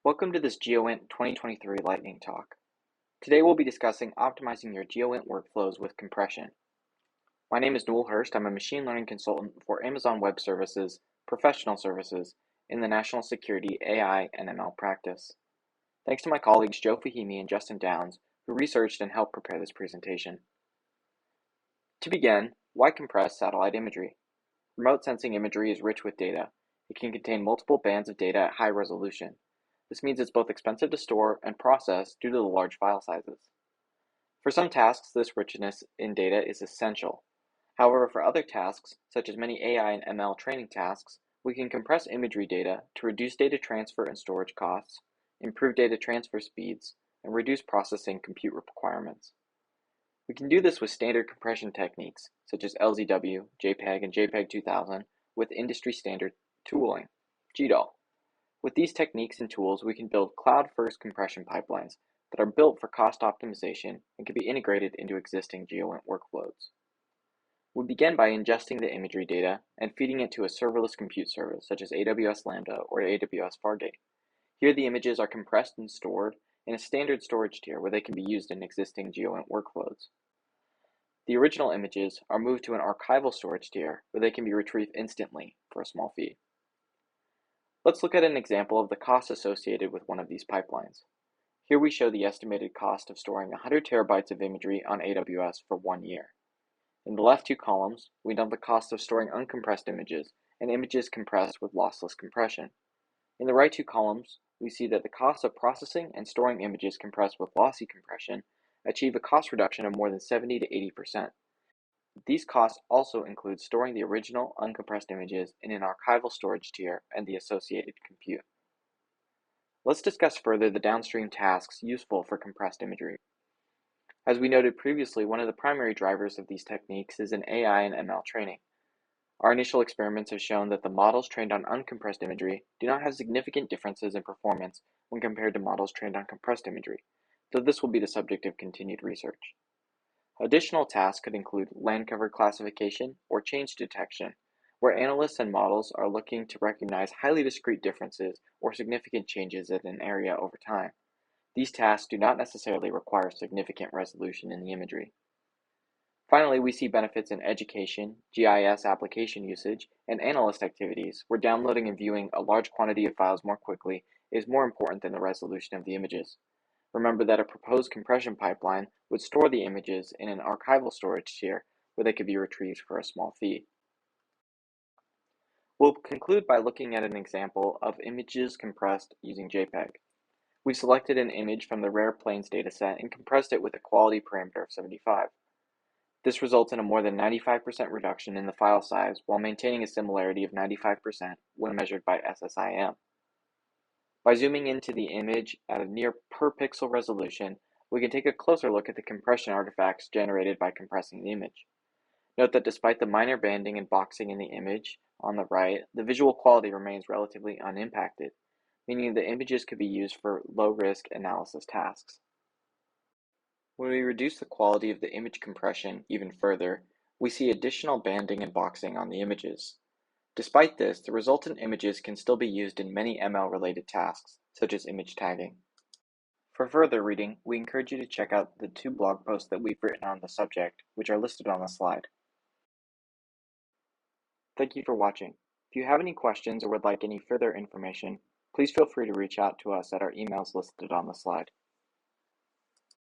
Welcome to this GEOINT 2023 lightning talk. Today we'll be discussing optimizing your GEOINT workflows with compression. My name is Newel Hirst. I'm a machine learning consultant for Amazon Web Services, Professional Services in the National Security AI and ML practice. Thanks to my colleagues Joe Fahimi and Justin Downs, who researched and helped prepare this presentation. To begin, why compress satellite imagery? Remote sensing imagery is rich with data. It can contain multiple bands of data at high resolution. This means it's both expensive to store and process due to the large file sizes. For some tasks, this richness in data is essential. However, for other tasks, such as many AI and ML training tasks, we can compress imagery data to reduce data transfer and storage costs, improve data transfer speeds, and reduce processing compute requirements. We can do this with standard compression techniques, such as LZW, JPEG, and JPEG 2000, with industry standard tooling, GDAL. With these techniques and tools, we can build cloud-first compression pipelines that are built for cost optimization and can be integrated into existing GEOINT workloads. We begin by ingesting the imagery data and feeding it to a serverless compute service, such as AWS Lambda or AWS Fargate. Here, the images are compressed and stored in a standard storage tier where they can be used in existing GEOINT workloads. The original images are moved to an archival storage tier where they can be retrieved instantly for a small fee. Let's look at an example of the costs associated with one of these pipelines. Here we show the estimated cost of storing 100 terabytes of imagery on AWS for 1 year. In the left two columns, we note the cost of storing uncompressed images and images compressed with lossless compression. In the right two columns, we see that the cost of processing and storing images compressed with lossy compression achieve a cost reduction of more than 70 to 80%. These costs also include storing the original uncompressed images in an archival storage tier and the associated compute. Let's discuss further the downstream tasks useful for compressed imagery. As we noted previously, one of the primary drivers of these techniques is in AI and ML training. Our initial experiments have shown that the models trained on uncompressed imagery do not have significant differences in performance when compared to models trained on compressed imagery, so this will be the subject of continued research. Additional tasks could include land cover classification or change detection, where analysts and models are looking to recognize highly discrete differences or significant changes in an area over time. These tasks do not necessarily require significant resolution in the imagery. Finally, we see benefits in education, GIS application usage, and analyst activities, where downloading and viewing a large quantity of files more quickly is more important than the resolution of the images. Remember that a proposed compression pipeline would store the images in an archival storage tier where they could be retrieved for a small fee. We'll conclude by looking at an example of images compressed using JPEG. We selected an image from the Rare Planes dataset and compressed it with a quality parameter of 75. This results in a more than 95% reduction in the file size while maintaining a similarity of 95% when measured by SSIM. By zooming into the image at a near per pixel resolution, we can take a closer look at the compression artifacts generated by compressing the image. Note that despite the minor banding and boxing in the image on the right, the visual quality remains relatively unimpacted, meaning the images could be used for low-risk analysis tasks. When we reduce the quality of the image compression even further, we see additional banding and boxing on the images. Despite this, the resultant images can still be used in many ML-related tasks, such as image tagging. For further reading, we encourage you to check out the 2 blog posts that we've written on the subject, which are listed on the slide. Thank you for watching. If you have any questions or would like any further information, please feel free to reach out to us at our emails listed on the slide.